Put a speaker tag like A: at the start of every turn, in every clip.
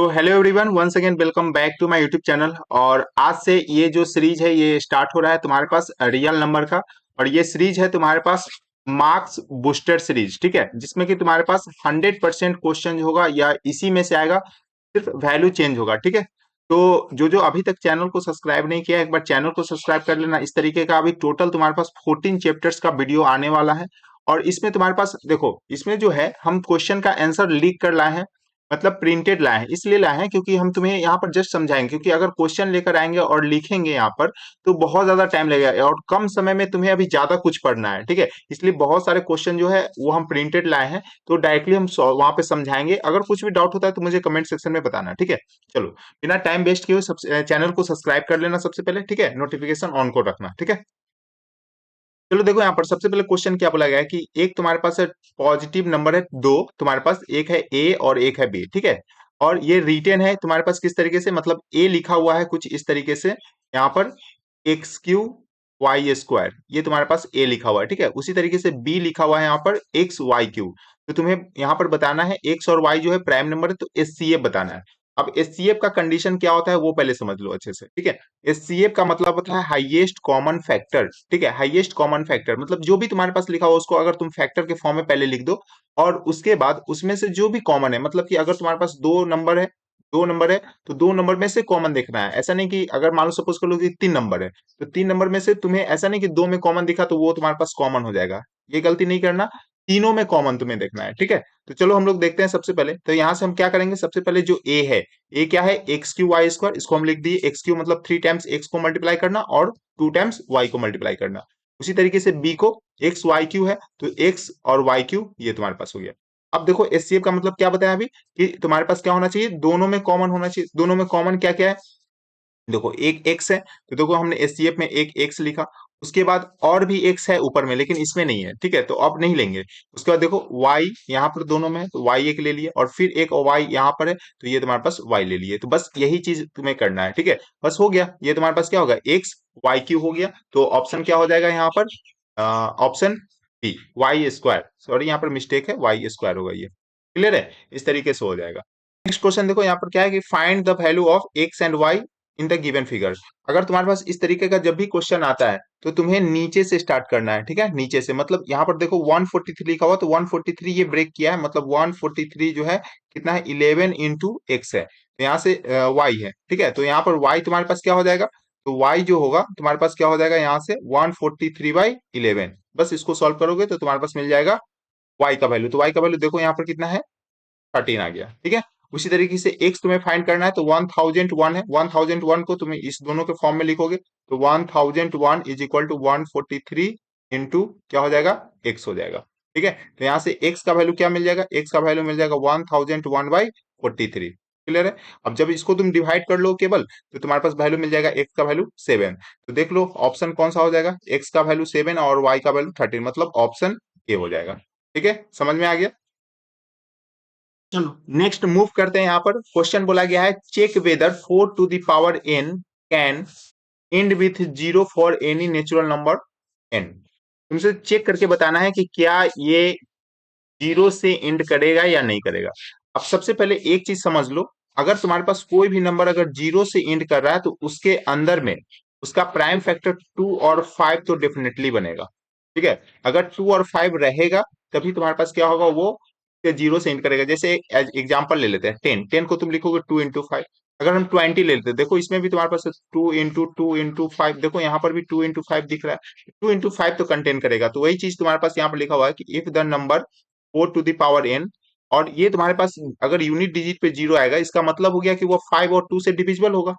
A: तो hello everyone, once again welcome back to my YouTube channel. और आज से ये जो सीरीज है ये स्टार्ट हो रहा है तुम्हारे पास रियल नंबर का। और ये सीरीज है तुम्हारे पास मार्क्स बूस्टर सीरीज, ठीक है, जिसमें कि तुम्हारे पास 100% क्वेश्चन होगा या इसी में से आएगा, सिर्फ वैल्यू चेंज होगा, ठीक है। तो जो जो अभी तक चैनल को सब्सक्राइब नहीं किया, एक बार चैनल को सब्सक्राइब कर लेना। इस तरीके का अभी टोटल तुम्हारे पास 14 चैप्टर्स का वीडियो आने वाला है। और इसमें तुम्हारे पास देखो, इसमें जो है हम क्वेश्चन का आंसर लीक कर लाए हैं, मतलब प्रिंटेड लाए हैं। इसलिए लाए हैं क्योंकि हम तुम्हें यहाँ पर जस्ट समझाएंगे, क्योंकि अगर क्वेश्चन लेकर आएंगे और लिखेंगे यहाँ पर तो बहुत ज्यादा टाइम लगेगा और कम समय में तुम्हें अभी ज्यादा कुछ पढ़ना है, ठीक है। इसलिए बहुत सारे क्वेश्चन जो है वो हम प्रिंटेड लाए हैं, तो डायरेक्टली हम वहां पे समझाएंगे। अगर कुछ भी डाउट होता है तो मुझे कमेंट सेक्शन में बताना, ठीक है। चलो, बिना टाइम वेस्ट किए हुए चैनल को सब्सक्राइब कर लेना सबसे पहले, ठीक है। नोटिफिकेशन ऑन को रखना, ठीक है। चलो देखो, यहाँ पर सबसे पहले क्वेश्चन क्या बोला गया है कि एक तुम्हारे पास है पॉजिटिव नंबर है दो, तुम्हारे पास एक है ए और एक है बी, ठीक है। और ये रिटेन है तुम्हारे पास किस तरीके से, मतलब ए लिखा हुआ है कुछ इस तरीके से यहाँ पर, एक्स क्यू वाई स्क्वायर, ये तुम्हारे पास ए लिखा हुआ है, ठीक है। उसी तरीके से बी लिखा हुआ है यहाँ पर एक्स वाई क्यू। तो तुम्हें यहाँ पर बताना है एक्स और वाई जो है प्राइम नंबर है, तो एचसीएफ बताना है। अब एचसीएफ का कंडीशन क्या होता है वो पहले समझ लो अच्छे से, ठीक है। एचसीएफ का मतलब होता है हाईएस्ट कॉमन फैक्टर, ठीक है। हाईएस्ट कॉमन फैक्टर मतलब जो भी तुम्हारे पास लिखा हो उसको अगर तुम फैक्टर के फॉर्म में पहले लिख दो, और उसके बाद उसमें से जो भी कॉमन है, मतलब कि अगर तुम्हारे पास दो नंबर है तो दो नंबर में से कॉमन देखना है। ऐसा नहीं कि अगर मान लो सपोज कर लो कि तीन नंबर है, तो तीन नंबर में से तुम्हें ऐसा नहीं कि दो में कॉमन दिखा तो वो तुम्हारे पास कॉमन हो जाएगा। ये गलती नहीं करना, तीनों में कॉमन तुम्हें देखना है, ठीक है। तो चलो हम लोग देखते हैं सबसे पहले। तो यहां से हम क्या करेंगे, सबसे पहले जो ए है, ए क्या है, एक्स क्यू वाई स्क्वायर, इसको हम लिख दिए। एक्स क्यू मतलब 3 टाइम्स एक्स को मल्टीप्लाई करना और 2 टाइम्स वाई को मल्टीप्लाई करना। उसी तरीके से बी को, एक्स वाई क्यू है तो एक्स और वाई क्यू ये तुम्हारे पास हो गया। अब देखो एचसीएफ का मतलब क्या बताया अभी, कि तुम्हारे पास क्या होना चाहिए, दोनों में कॉमन होना चाहिए। दोनों में कॉमन क्या क्या है, देखो एक एक्स है तो देखो हमने एचसीएफ में एक एक्स लिखा। उसके बाद और भी एक्स है ऊपर में लेकिन इसमें नहीं है, ठीक है, तो अब नहीं लेंगे। उसके बाद देखो y यहाँ पर दोनों में है तो y एक ले लिए, और फिर एक y यहाँ पर है तो ये तुम्हारे पास y ले लिए। तो बस यही चीज तुम्हें करना है, ठीक है। बस हो गया, ये तुम्हारे पास क्या होगा, एक्स वाई क्यू हो गया। तो ऑप्शन क्या हो जाएगा यहाँ पर, option B Y square, sorry यहाँ पर मिस्टेक है, वाई स्क्वायर होगा ये। क्लियर है, इस तरीके से हो जाएगा। नेक्स्ट क्वेश्चन देखो, यहाँ पर क्या है कि find the value of X and Y in the given figure. अगर तुम्हारे पास इस तरीके का जब भी क्वेश्चन आता है तो तुम्हें नीचे से स्टार्ट करना है, ठीक है। नीचे से मतलब यहाँ पर देखो 143 लिखा हुआ, तो 143 ये ब्रेक किया है, मतलब 143 जो है कितना है, 11 इंटू एक्स है, तो यहाँ से वाई है, ठीक है। तो यहाँ पर वाई तुम्हारे पास क्या हो जाएगा, तो वाई जो होगा तुम्हारे पास क्या हो जाएगा, यहाँ से 143/11। बस इसको सॉल्व करोगे तो तुम्हारे पास मिल जाएगा वाई का वैल्यू। तो वाई का वैल्यू देखो यहाँ पर कितना है, 13 आ गया, ठीक है। उसी तरीके से एक्स तुम्हें फाइंड करना है, तो 1001 है, 1001 को तुम्हें इस दोनों के फॉर्म में लिखोगे तो 1001 इज इक्वल टू 143 इंटू क्या हो जाएगा, एक्स हो जाएगा, ठीक है। तो यहाँ से एक्स का वैल्यू क्या मिल जाएगा, एक्स का वैल्यू मिल जाएगा 1001/43। क्लियर है। अब जब इसको तुम डिवाइड कर लो केवल, तो तुम्हारे पास वैल्यू मिल जाएगा एक्स का वैल्यू 7। तो देख लो ऑप्शन कौन सा हो जाएगा, एक्स का वैल्यू 7 और वाई का वैल्यू 13, मतलब ऑप्शन ए हो जाएगा। ठीक है, समझ में आ गया। चलो नेक्स्ट मूव करते हैं। यहाँ पर क्वेश्चन बोला गया है, check whether 4 to the power n can end with zero for any natural number n। तुमसे चेक करके बताना है कि क्या ये जीरो से एंड करेगा या नहीं करेगा। अब सबसे पहले एक चीज समझ लो, अगर तुम्हारे पास कोई भी नंबर अगर जीरो से एंड कर रहा है तो उसके अंदर में उसका प्राइम फैक्टर 2 और 5 तो डेफिनेटली बनेगा, ठीक है। अगर 2 और 5 रहेगा तभी तुम्हारे पास क्या होगा, वो जीरो से एंड करेगा। जैसे एग्जांपल ले लेते हैं, 10 को तुम लिखोगे 2 इंटू 5। अगर हम 20 ले लेते हैं, देखो इसमें भी तुम्हारे पास 2 इंटू 5, देखो यहाँ पर भी 2 इंटू 5 दिख रहा है, 2 इंटू 5 तो कंटेन करेगा। तो वही चीज तुम्हारे पास यहाँ पर लिखा हुआ है कि if the number 4 to the power n, और ये तुम्हारे पास अगर यूनिट डिजिट पे जीरो आएगा, इसका मतलब हो गया कि वो 5 और 2 से डिविजिबल होगा,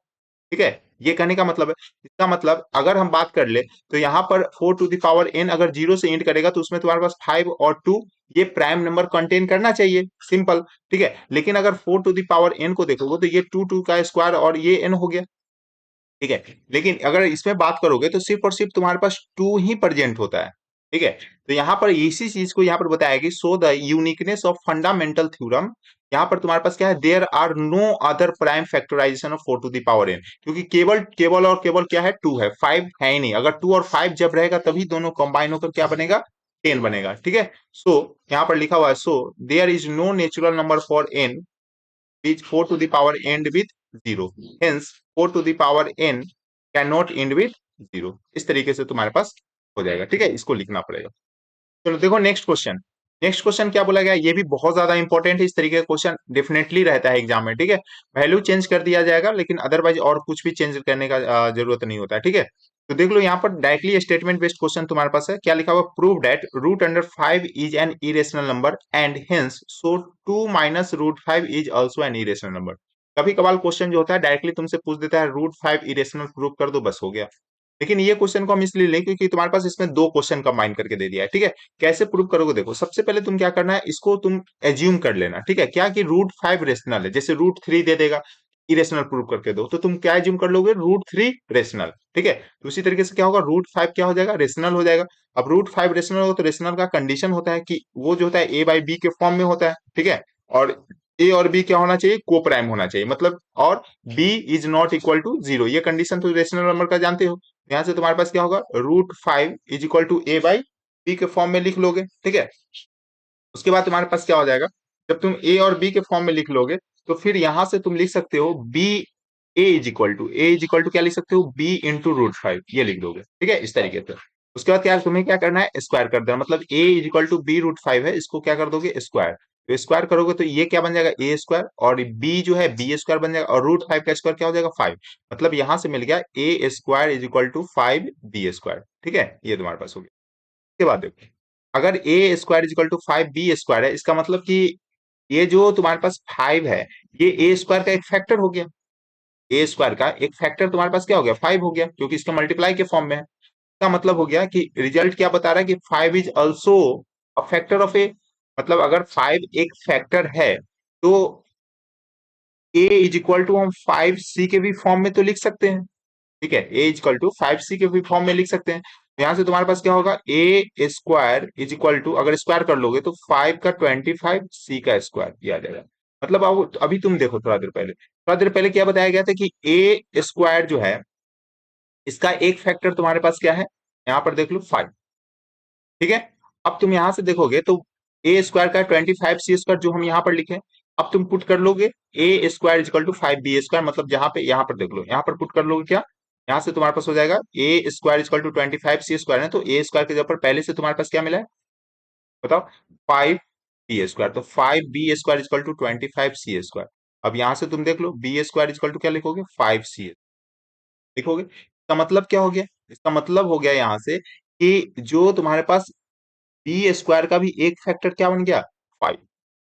A: ठीक है। ये कहने का मतलब है, इसका मतलब अगर हम बात कर ले तो यहाँ पर 4 टू द पावर n अगर जीरो से एंड करेगा तो उसमें तुम्हारे पास 5 और 2 ये प्राइम नंबर कंटेन करना चाहिए, सिंपल, ठीक है। लेकिन अगर 4 टू द पावर n को देखोगे तो ये 2 का स्क्वायर और ये n हो गया, ठीक है। लेकिन अगर इसमें बात करोगे तो सिर्फ और सिर्फ तुम्हारे पास टू ही प्रेजेंट होता है, ठीक है। तो यहाँ पर इसी चीज को यहाँ पर बताया कि so the uniqueness of fundamental theorem, यहाँ पर तुम्हारे पास क्या है, there are no other prime factorisation of 4 to the power n, क्योंकि केवल केवल और केवल क्या है, 2 है, 5 है ही नहीं। अगर 2 और 5 जब रहेगा तभी दोनों कंबाइन होकर क्या बनेगा, 10 बनेगा, ठीक है। सो यहाँ पर लिखा हुआ है, so there is no natural number for n which 4 to the power end with 0, hence 4 to the power n cannot end with 0। इस तरीके से तुम्हारे पास हो जाएगा, ठीक है, इसको लिखना पड़ेगा। चलो देखो नेक्स्ट क्वेश्चन। नेक्स्ट क्वेश्चन क्या बोला गया, ये भी बहुत ज्यादा इंपॉर्टेंट है, इस तरीके का क्वेश्चन डेफिनेटली रहता है एग्जाम में, ठीक है। वैल्यू चेंज कर दिया जाएगा, लेकिन अदरवाइज और कुछ भी चेंज करने का जरूरत नहीं होता है, ठीक है। तो देख लो यहाँ पर डायरेक्टली स्टेटमेंट बेस्ड क्वेश्चन तुम्हारे पास है, क्या लिखा हुआ, prove that root under 5 is an irrational number and hence so 2 minus root 5 is also an irrational number. कभी कभार क्वेश्चन जो होता है डायरेक्टली तुमसे पूछ देता है रूट 5 इरेशनल प्रूव कर दो, बस हो गया। लेकिन ये क्वेश्चन को हम इसलिए लें क्योंकि तुम्हारे पास इसमें दो क्वेश्चन कंबाइन करके दे दिया है, ठीक है। कैसे प्रूव करोगे, देखो सबसे पहले तुम क्या करना है, इसको तुम एज्यूम कर लेना, ठीक है, क्या कि रूट 5 रेशनल है, जैसे रूट 3 दे देगा इरेशनल प्रूव करके दो, तो तुम क्या एज्यूम कर लोगे, रूट 3 रेशनल, ठीक है। तो उसी तरीके से क्या होगा, रूट 5 क्या हो जाएगा, रेशनल हो जाएगा। अब रूट 5 रेशनल हो तो रेशनल का कंडीशन होता है कि वो जो होता है ए बाई बी के फॉर्म में होता है, ठीक है। और ए और बी क्या होना चाहिए, को प्राइम होना चाहिए, मतलब और B is not equal to 0, ये कंडीशन तो रेशनल नंबर का जानते हो। यहां से तुम्हारे पास क्या होगा, root 5 is equal to A by B के फॉर्म में लिख लोगे, ठीक है। उसके बाद तुम्हारे पास क्या हो जाएगा, जब तुम ए और बी के फॉर्म में लिख लोगे तो फिर यहां से तुम लिख सकते हो B A is equal to क्या लिख सकते हो, बी इंटू रूट 5, ये लिख दोगे, ठीक है, इस तरीके से। उसके बाद क्या तुम्हें क्या करना है, स्क्वायर कर देना, मतलब a is equal to b root 5 है, इसको क्या कर दोगे, स्क्वायर। तो स्क्वायर करोगे तो ये क्या बन जाएगा, ए स्क्वायर, और बी जो है बी स्क्वायर बन जाएगा, और रूट 5 का स्क्वायर क्या हो जाएगा, 5। मतलब यहां से मिल गया a square is equal to 5 B square, ठीक है, ये तुम्हारे पास हो गया। उसके बाद देखो, अगर a square is equal to 5 B square है, इसका मतलब कि ये जो तुम्हारे पास 5 है, ये ए स्क्वायर का एक फैक्टर हो गया। ए स्क्वायर का एक फैक्टर तुम्हारे पास क्या हो गया, 5 हो गया, क्योंकि इसका मल्टीप्लाई के फॉर्म में है। इसका मतलब हो गया कि रिजल्ट क्या बता रहा है कि 5 is also a factor of a. मतलब अगर 5 एक फैक्टर है तो ए इज इक्वल टू हम 5 सी के भी फॉर्म में तो लिख सकते हैं, ठीक है, ए इक्वल टू 5 सी के भी फॉर्म में लिख सकते हैं। यहां से तुम्हारे पास क्या होगा, ए स्क्वायर इज इक्वल टू, अगर स्क्वायर कर लोगे तो 5 का 25 सी का स्क्वायर ये आ जाएगा। मतलब अब अभी तुम देखो, थोड़ा देर पहले क्या बताया गया था कि ए स्क्वायर जो है इसका एक फैक्टर तुम्हारे पास क्या है, यहाँ पर देख लो 5, ठीक है। अब तुम यहां से देखोगे तो ए स्क्वायर का 25 सी स्क्वायर जो हम यहाँ पर लिखे, अब तुम पुट कर लोगे a square equal to 5 B square, मतलब जहां पे यहाँ पर देख लो, यहाँ पर पुट कर लोगे क्या, यहाँ से तुम्हारे पास हो जाएगा a square equal to 25 C square है, तो ए स्क्वायर के जगह पर पहले से तुम्हारे पास क्या मिला है, बताओ, 5 बी स्क्वायर, तो 5 B square equal to 25 C square. अब यहां से तुम देख लो बी स्क्वायर इक्वल टू क्या लिखोगे, 5 सी लिखोगे। इसका मतलब क्या हो गया, इसका मतलब हो गया यहाँ से कि जो तुम्हारे पास बी स्क्वायर का भी एक फैक्टर क्या बन गया, 5,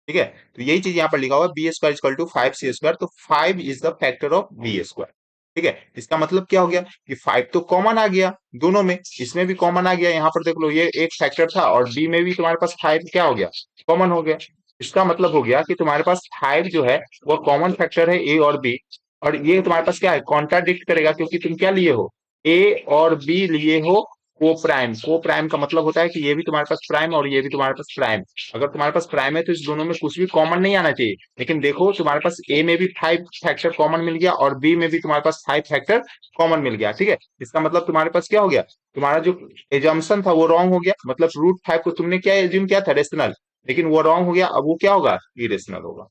A: ठीक है। तो यही चीज यहाँ पर लिखा हुआ है, B square equal to 5 C square, तो 5 is the factor of B square, ठीक है। इसका मतलब क्या हो गया कि 5 तो कॉमन आ गया दोनों में, इसमें भी कॉमन आ गया, यहाँ पर देख लो ये एक फैक्टर था और बी में भी तुम्हारे पास 5 क्या हो गया, कॉमन हो गया। इसका मतलब हो गया कि तुम्हारे पास 5 जो है वो कॉमन फैक्टर है ए और बी, और ये तुम्हारे पास क्या है, कॉन्ट्राडिक्ट करेगा, क्योंकि तुम क्या लिए हो, ए और बी लिए हो को प्राइम का मतलब होता है कि ये भी तुम्हारे पास प्राइम और ये भी तुम्हारे पास प्राइम। अगर तुम्हारे पास प्राइम है तो इस दोनों में कुछ भी कॉमन नहीं आना चाहिए, लेकिन देखो तुम्हारे पास ए में भी 5 फैक्टर कॉमन मिल गया और बी में भी तुम्हारे पास 5 फैक्टर कॉमन मिल गया, ठीक है। इसका मतलब तुम्हारे पास क्या हो गया, तुम्हारा जो एजम्पशन था वो रॉन्ग हो गया, मतलब रूट 5 को तुमने क्या एज्यूम किया था, रेशनल, लेकिन वो रॉन्ग हो गया, अब वो क्या होगा, इरेशनल होगा,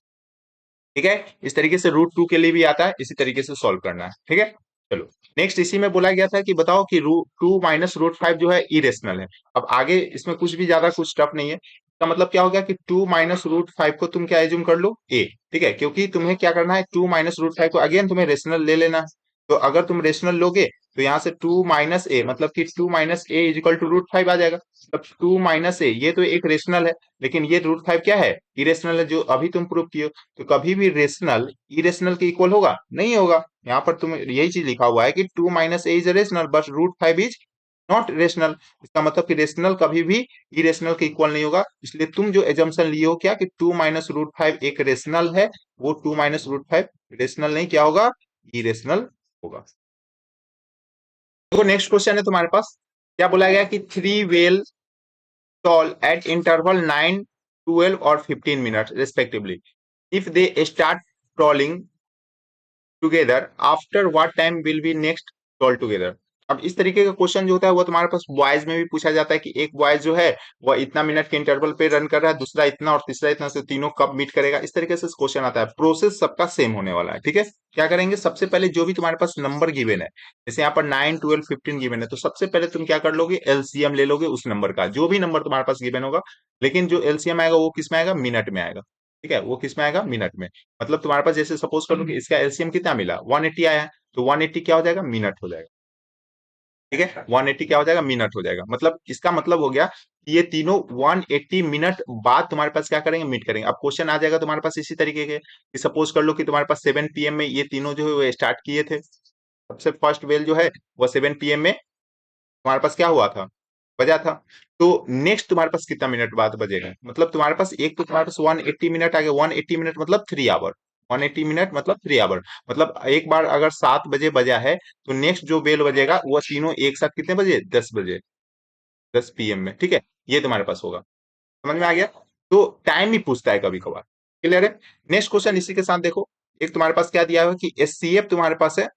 A: ठीक है। इस तरीके से रूट 2 के लिए भी आता है, इसी तरीके से सॉल्व करना है, ठीक है। चलो नेक्स्ट, इसी में बोला गया था कि बताओ कि रूट 2 माइनस रूट 5 जो है इरेशनल है। अब आगे इसमें कुछ भी ज्यादा कुछ टफ नहीं है, इसका मतलब क्या हो गया कि 2 माइनस रूट 5 को तुम क्या एज्यूम कर लो, ए, ठीक है, क्योंकि तुम्हें क्या करना है, 2 माइनस रूट 5 को अगेन तुम्हें रेशनल ले लेना है। तो अगर तुम रेशनल लोगे तो यहाँ से 2 माइनस ए, मतलब कि 2 minus A is equal to root 5 आ जाएगा। मतलब 2 माइनस ए ये तो एक रेशनल है, लेकिन ये रूट 5 क्या है, इरेशनल है, जो अभी तुम प्रूव किए। तो कभी भी रेशनल इरेशनल के इक्वल होगा, नहीं होगा। यहाँ पर तुम यही चीज लिखा हुआ है कि 2 minus A is rational but root 5 is not rational. इसका मतलब कि रेशनल कभी भी इरेशनल के इक्वल नहीं होगा, इसलिए तुम जो एजम्पशन लिए हो क्या कि 2 माइनस रूट 5 एक रेशनल है, वो 2 माइनस रूट 5 रेशनल नहीं क्या होगा, इरेशनल होगा। देखो नेक्स्ट क्वेश्चन है तुम्हारे पास, क्या बोला गया कि 3 well tall at interval 9, 12 or 15 minutes respectively. If they start crawling together, after what time will be next crawl together? अब इस तरीके का क्वेश्चन जो होता है वो तुम्हारे पास बॉयज में भी पूछा जाता है कि एक बॉयज जो है वह इतना मिनट के इंटरवल पे रन कर रहा है, दूसरा इतना और तीसरा इतना, से तीनों कब मीट करेगा, इस तरीके से क्वेश्चन आता है। प्रोसेस सबका सेम होने वाला है, ठीक है। क्या करेंगे, सबसे पहले जो भी तुम्हारे पास नंबर गिवन है, जैसे यहाँ पर 9 12 15 गिवन है, तो सबसे पहले तुम क्या कर लोगे, एलसीएम ले लोगे उस नंबर का, जो भी नंबर तुम्हारे पास गिवन होगा। लेकिन जो एलसीएम आएगा वो किस में आएगा, मिनट में आएगा, ठीक है, वो किस में आएगा, मिनट में। मतलब तुम्हारे पास जैसे सपोज करो कि इसका एलसीएम कितना मिला, 180 आया है, तो 180 क्या हो जाएगा, मिनट हो जाएगा, ठीक है। 180 क्या हो जाएगा, मिनट हो जाएगा। मतलब इसका मतलब हो गया कि ये तीनों 180 मिनट बाद तुम्हारे पास क्या करेंगे, मीट करेंगे। अब क्वेश्चन आ जाएगा तुम्हारे पास इसी तरीके के कि सपोज कर लो कि तुम्हारे पास 7 पीएम में ये तीनों जो है वो स्टार्ट किए थे। सबसे फर्स्ट बेल जो है वो 7 पीएम में तुम्हारे पास क्या हुआ था, बजा था। तो नेक्स्ट तुम्हारे पास कितना मिनट बाद बजेगा, मतलब तुम्हारे पास एक तो तुम्हारे पास 180 मिनट आ गया, 180 मिनट मतलब 3 आवर, 180 मिनट मतलब 3 आवर। मतलब एक बार अगर 7 बजे बजा है, तो नेक्स्ट जो बेल बजेगा वो तीनों एक साथ कितने बजे, 10 बजे, 10 पीएम में, ठीक है। ये तुम्हारे पास होगा, समझ में आ गया। तो टाइम ही पूछता है कभी कभार, क्लियर है। नेक्स्ट क्वेश्चन इसी के साथ देखो, एक तुम्हारे पास क्या दिया हुआ है कि एचसीएफ तुम्हारे पास है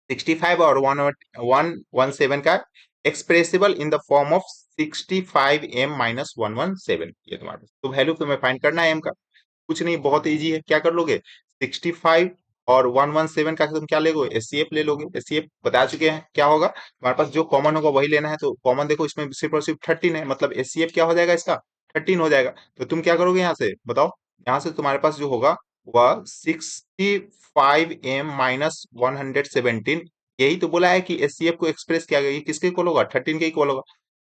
A: 65 और 117 का, expressible in the form of 65m-117, ये तुम्हारे पास तो वैल्यू तुम्हें फाइंड करना है एम का। कुछ नहीं, बहुत इजी है, क्या कर लोगे, 65 और 117 का तुम क्या ले लोगे, एचसीएफ ले लोगे। एचसीएफ बता चुके हैं क्या होगा, तुम्हारे पास जो कॉमन होगा वही लेना है। तो कॉमन देखो इसमें सिर्फ और सिर्फ 13 है, मतलब एचसीएफ क्या हो जाएगा इसका, 13 हो जाएगा। तो तुम क्या करोगे यहाँ से बताओ, यहाँ से तुम्हारे पास जो होगा वह 65m-117, यही तो बोला है कि एचसीएफ को एक्सप्रेस किया गया, ये किसके इक्वल होगा, 13 के इक्वल होगा।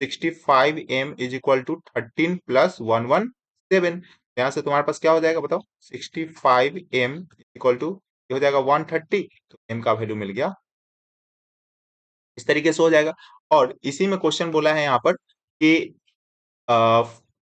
A: 65m = 13 + 117, यहाँ से तुम्हारे पास क्या हो जाएगा बताओ, 65m इक्वल टू हो जाएगा 130, तो m का वैल्यू मिल गया, इस तरीके से हो जाएगा। और इसी में क्वेश्चन बोला है यहाँ पर कि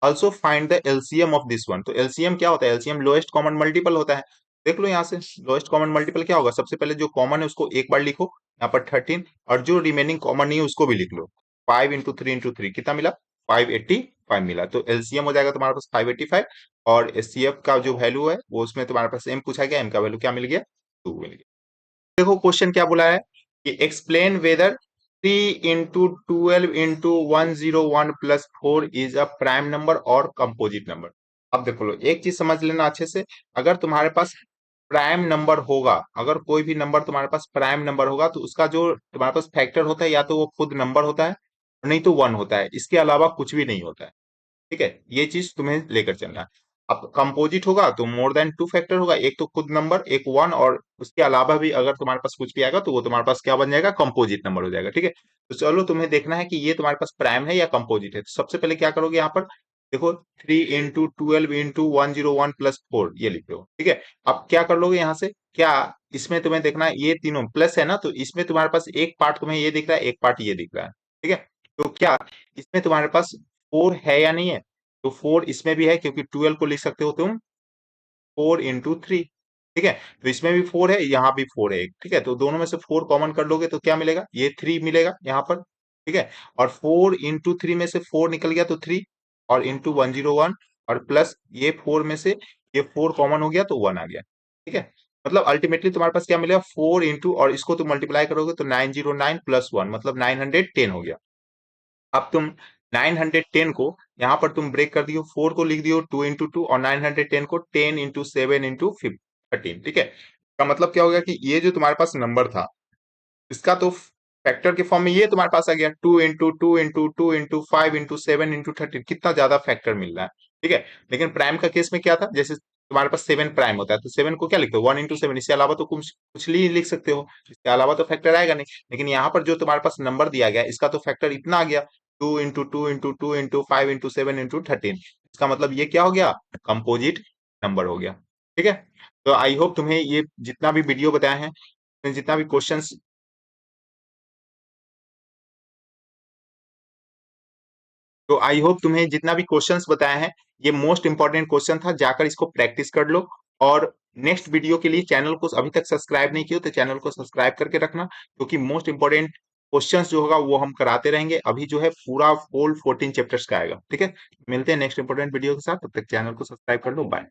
A: also find the LCM of this one. तो एलसीएम क्या होता है, एलसीएम लोएस्ट कॉमन मल्टीपल होता है। देख लो यहाँ से लोएस्ट कॉमन मल्टीपल क्या होगा, सबसे पहले जो कॉमन है उसको एक बार लिखो यहाँ पर 13, और जो रिमेनिंग कॉमन नहीं है उसको भी लिख लो। 5 × 3 × 3 कितना मिला, 585 मिला। तो एलसीएम हो जाएगा तुम्हारे पास 585, और एचसीएफ का जो वैल्यू है वो उसमें तुम्हारे पास एम पूछा गया, एम का वैल्यू क्या मिल गया, 2 मिल गया। देखो क्वेश्चन क्या बोला है कि explain whether 3 × 12 × 101 + 4 is a prime number और कंपोजिट नंबर। अब देखो लो, एक चीज समझ लेना अच्छे से, अगर तुम्हारे पास प्राइम नंबर होगा, अगर कोई भी नंबर तुम्हारे पास प्राइम नंबर होगा, तो उसका जो तुम्हारे पास फैक्टर होता है या तो वो खुद नंबर होता है, नहीं तो 1 होता है, इसके अलावा कुछ भी नहीं होता है, ठीक है। ये चीज तुम्हें लेकर चलना है। अब कंपोजिट होगा तो मोर देन 2 फैक्टर होगा, एक तो खुद नंबर, एक 1, और उसके अलावा भी अगर तुम्हारे पास कुछ भी आएगा तो वो तुम्हारे पास क्या बन जाएगा, कंपोजिट नंबर हो जाएगा, ठीक है। तो चलो तुम्हें देखना है कि ये तुम्हारे पास प्राइम है या कंपोजिट है। तो सबसे पहले क्या करोगे यहाँ पर, देखो 3 × 12 × 101 + 4 ये लिख लो, ठीक है। अब क्या कर लोगे यहाँ से, क्या इसमें तुम्हें देखना है ये तीनों प्लस है ना, तो इसमें तुम्हारे पास एक पार्ट तुम्हें ये दिख रहा है, एक पार्ट ये दिख रहा है, ठीक है। तो क्या इसमें तुम्हारे पास 4 है या नहीं है, तो 4 इसमें भी है, क्योंकि 12 को लिख सकते हो तुम 4 × 3, ठीक है। तो इसमें भी 4 है, यहाँ भी 4 है, ठीक है। तो दोनों में से 4 कॉमन कर लोगे तो क्या मिलेगा, ये 3 मिलेगा यहाँ पर, ठीक है। और 4 × 3 में से 4 निकल गया तो 3, और इंटू 101, और प्लस ये 4 में से ये 4 कॉमन हो गया तो 1 आ गया, ठीक है। मतलब अल्टीमेटली तुम्हारे पास क्या मिलेगा, 4 इंटू, और इसको तुम मल्टीप्लाई करोगे तो 909 + 1 मतलब 910 हो गया। अब तुम 910 को यहाँ पर तुम ब्रेक कर दियो, 4 को लिख दियो 2 × 2, और 910 को 10 × 7 × 13, ठीक है। का मतलब क्या हो गया कि ये जो तुम्हारे पास नंबर था, इसका तो फैक्टर के फॉर्म में ये तुम्हारे पास आ गया, 2 × 2 × 2 × 2 × 5 × 7 × 13, कितना ज्यादा फैक्टर मिल रहा है, ठीक है। लेकिन प्राइम का केस में क्या था, जैसे तुम्हारे पास 7 प्राइम होता है, तो 7 को क्या लिखते हो, 1 × 7, इसके अलावा तो कुछ कुछ नहीं लिख सकते हो, इसके अलावा तो फैक्टर आएगा नहीं। लेकिन यहाँ पर जो तुम्हारे पास नंबर दिया गया इसका तो फैक्टर इतना आ गया, 2 × 2 × 2 × 5 × 7 × 13, इसका मतलब ये क्या हो गया, कंपोजिट नंबर हो गया, ठीक है। तो आई होप तुम्हें ये जितना भी वीडियो बताए हैं, जितना भी क्वेश्चंस, तो आई होप तुम्हें जितना भी क्वेश्चंस बताए हैं ये मोस्ट इंपॉर्टेंट क्वेश्चन था, जाकर इसको प्रैक्टिस कर लो। और नेक्स्ट वीडियो के लिए चैनल को अभी तक सब्सक्राइब नहीं किया तो चैनल को सब्सक्राइब करके रखना, क्योंकि मोस्ट इंपॉर्टेंट क्वेश्चंस जो होगा वो हम कराते रहेंगे। अभी जो है पूरा होल 14 चैप्टर्स का आएगा, ठीक है। मिलते हैं नेक्स्ट इंपॉर्टेंट वीडियो के साथ, तब तक चैनल को सब्सक्राइब कर लो, बाय।